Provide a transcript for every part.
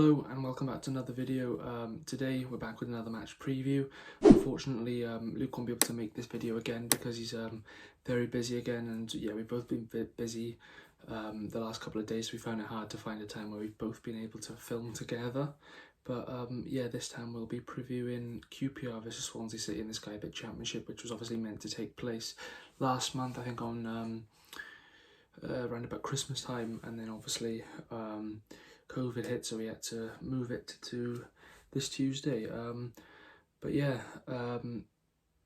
Hello and welcome back to another video. Today we're back with another match preview. Unfortunately, Luke won't be able to make this video again because he's very busy again, and yeah, we've both been a bit busy the last couple of days, so we found it hard to find a time where we've both been able to film together. But yeah, this time we'll be previewing QPR versus Swansea City in the Sky Bet Championship, which was obviously meant to take place last month, I think on around about Christmas time, and then obviously COVID hit, so we had to move it to this Tuesday. But yeah,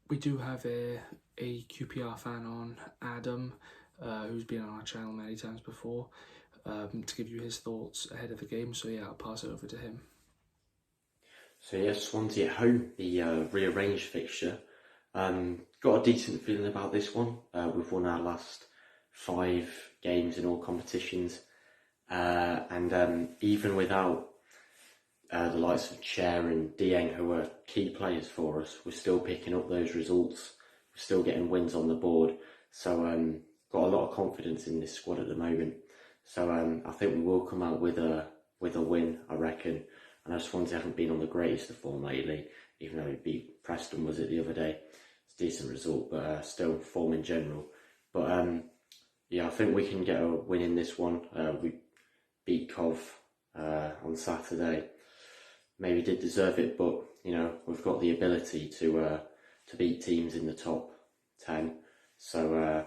we do have a QPR fan on, Adam, who's been on our channel many times before, to give you his thoughts ahead of the game. So yeah, I'll pass it over to him. So yeah, Swansea at home, the rearranged fixture. Got a decent feeling about this one. We've won our last 5 games in all competitions. And even without the likes of Chair and Dieng, who are key players for us, we're still picking up those results. We're still getting wins on the board. So got a lot of confidence in this squad at the moment. So I think we will come out with a win, I reckon. I know Swansea haven't been on the greatest of form lately, even though we beat Preston, was it, the other day? It's a decent result, but still form in general. But yeah, I think we can get a win in this one. We beat Cov on Saturday. Maybe did deserve it, but you know, we've got the ability to beat teams in the top 10. So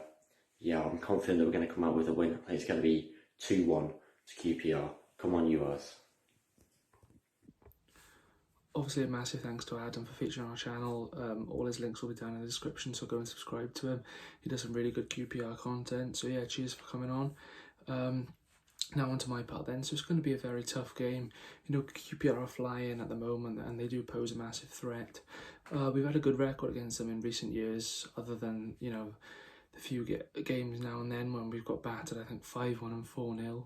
yeah, I'm confident that we're going to come out with a win. I think it's going to be 2-1 to QPR. Come on, you us. Obviously, a massive thanks to Adam for featuring on our channel. All his links will be down in the description, so go and subscribe to him. He does some really good QPR content. So yeah, cheers for coming on. Now on to my part then. So it's going to be a very tough game. You know, QPR are flying at the moment and they do pose a massive threat. We've had a good record against them in recent years, other than, you know, the few games now and then when we've got battered, I think 5-1 and 4-0.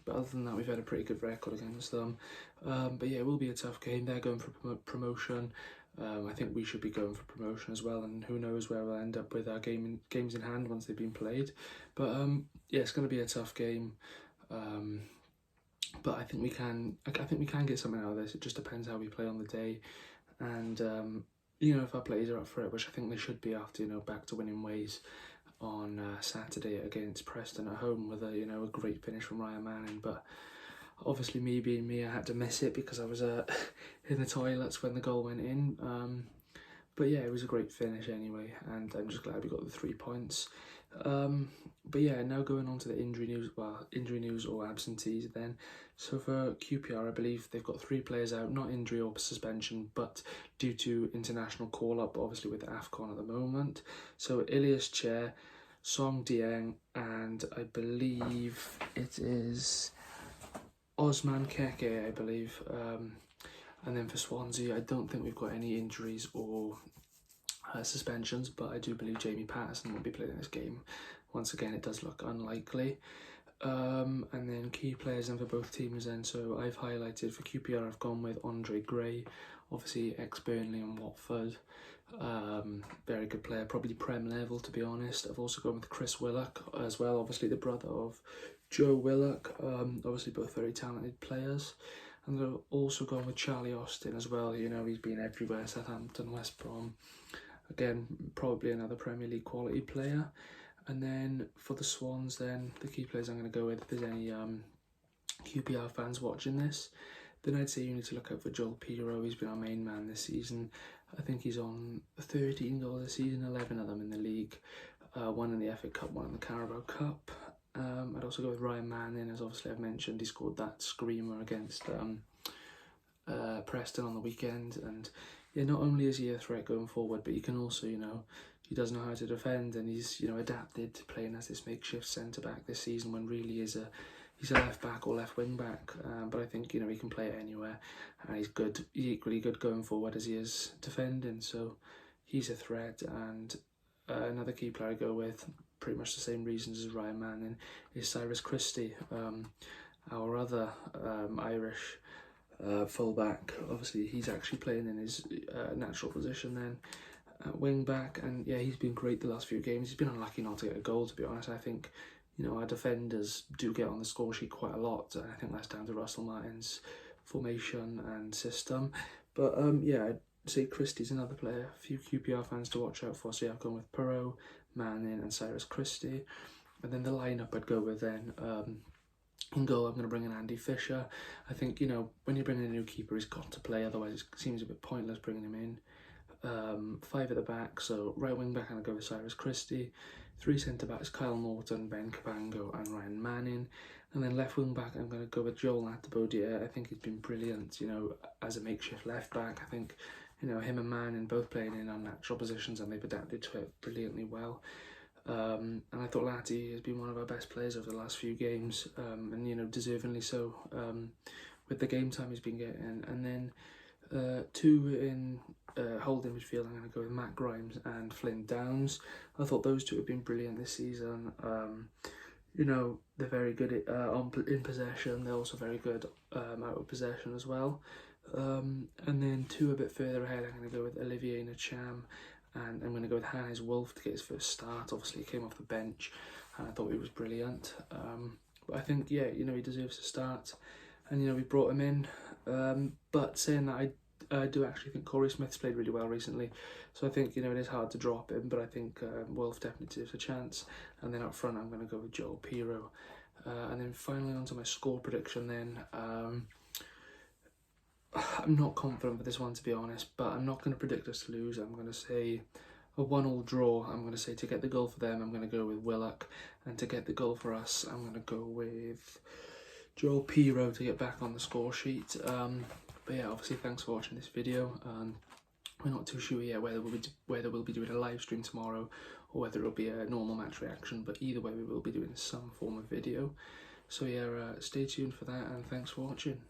But other than that, we've had a pretty good record against them. But yeah, it will be a tough game. They're going for promotion. I think we should be going for promotion as well, and who knows where we'll end up with our games in hand once they've been played. But yeah, it's going to be a tough game. But I think we can get something out of this. It just depends how we play on the day, and you know, if our players are up for it, which I think they should be after, you know, back to winning ways on Saturday against Preston at home with a, you know, a great finish from Ryan Manning. But obviously, me being me, I had to miss it because I was in the toilets when the goal went in. But yeah, it was a great finish anyway, and I'm just glad we got the 3 points. But yeah, now going on to the injury news or absentees then. So for QPR, I believe they've got 3 players out, not injury or suspension, but due to international call-up, obviously with AFCON at the moment. So Ilias Chair, Song Dieng, and I believe it is Osman Keke, I believe. And then for Swansea, I don't think we've got any injuries or suspensions, but I do believe Jamie Patterson will be playing this game. Once again, it does look unlikely. And then key players then for both teams then. So I've highlighted for QPR, I've gone with Andre Gray, obviously ex-Burnley and Watford. Very good player, probably Prem level to be honest. I've also gone with Chris Willock as well, obviously the brother of Joe Willock. Obviously both very talented players. And I've also gone with Charlie Austin as well. You know, he's been everywhere, Southampton, West Brom. Again, probably another Premier League quality player. And then for the Swans then, the key players I'm going to go with, if there's any QPR fans watching this, then I'd say you need to look out for Joel Piero. He's been our main man this season. I think he's on 13 goals this season, 11 of them in the league. 1 in the FA Cup, 1 in the Carabao Cup. I'd also go with Ryan Manning, as obviously I've mentioned. He scored that screamer against Preston on the weekend. And yeah, not only is he a threat going forward, but he can also, you know, he does know how to defend, and he's, you know, adapted to playing as this makeshift centre-back this season when really he's a left-back or left wing-back. But I think, you know, he can play it anywhere, and he's equally good going forward as he is defending. So he's a threat. And another key player I go with, pretty much the same reasons as Ryan Manning, is Cyrus Christie, our other Irish full-back. Obviously, he's actually playing in his natural position then, wing back, and yeah, he's been great the last few games. He's been unlucky not to get a goal, to be honest. I think, you know, our defenders do get on the score sheet quite a lot. I think that's down to Russell Martin's formation and system. But yeah, I'd say Christie's another player. A few QPR fans to watch out for. So yeah, I've gone with Perot, Manning and Cyrus Christie. And then the lineup I'd go with then, in goal I'm going to bring in Andy Fisher. I think, you know, when you bring in a new keeper, he's got to play, otherwise it seems a bit pointless bringing him in. 5 at the back, so right wing back I'm going to go with Cyrus Christie. 3 centre backs, Kyle Norton, Ben Cabango and Ryan Manning. And then left wing back I'm going to go with Joel Attabodier. I think he's been brilliant, you know, as a makeshift left back. I think, you know, him and Manning both playing in unnatural positions and they've adapted to it brilliantly well. And I thought Latty has been one of our best players over the last few games, and you know, deservingly so, with the game time he's been getting. And then 2 in holding midfield, I'm going to go with Matt Grimes and Flynn Downs. I thought those 2 have been brilliant this season. You know, they're very good in possession. They're also very good out of possession as well. And then 2 a bit further ahead, I'm going to go with Olivier Nacham. And I'm going to go with Hannes Wolf to get his first start. Obviously, he came off the bench, and I thought he was brilliant. But I think, yeah, you know, he deserves to start. And, you know, we brought him in. But saying that, I do actually think Corey Smith's played really well recently. So I think, you know, it is hard to drop him. But I think Wolf definitely deserves a chance. And then up front, I'm going to go with Joel Pirro. And then finally, onto my score prediction then. I'm not confident with this one, to be honest, but I'm not going to predict us to lose. I'm going to say a 1-1 draw. I'm going to say to get the goal for them, I'm going to go with Willock, and to get the goal for us, I'm going to go with Joel Pirro to get back on the score sheet. But yeah, obviously, thanks for watching this video. We're not too sure yet whether we'll be doing a live stream tomorrow or whether it'll be a normal match reaction, but either way, we will be doing some form of video. So yeah, stay tuned for that, and thanks for watching.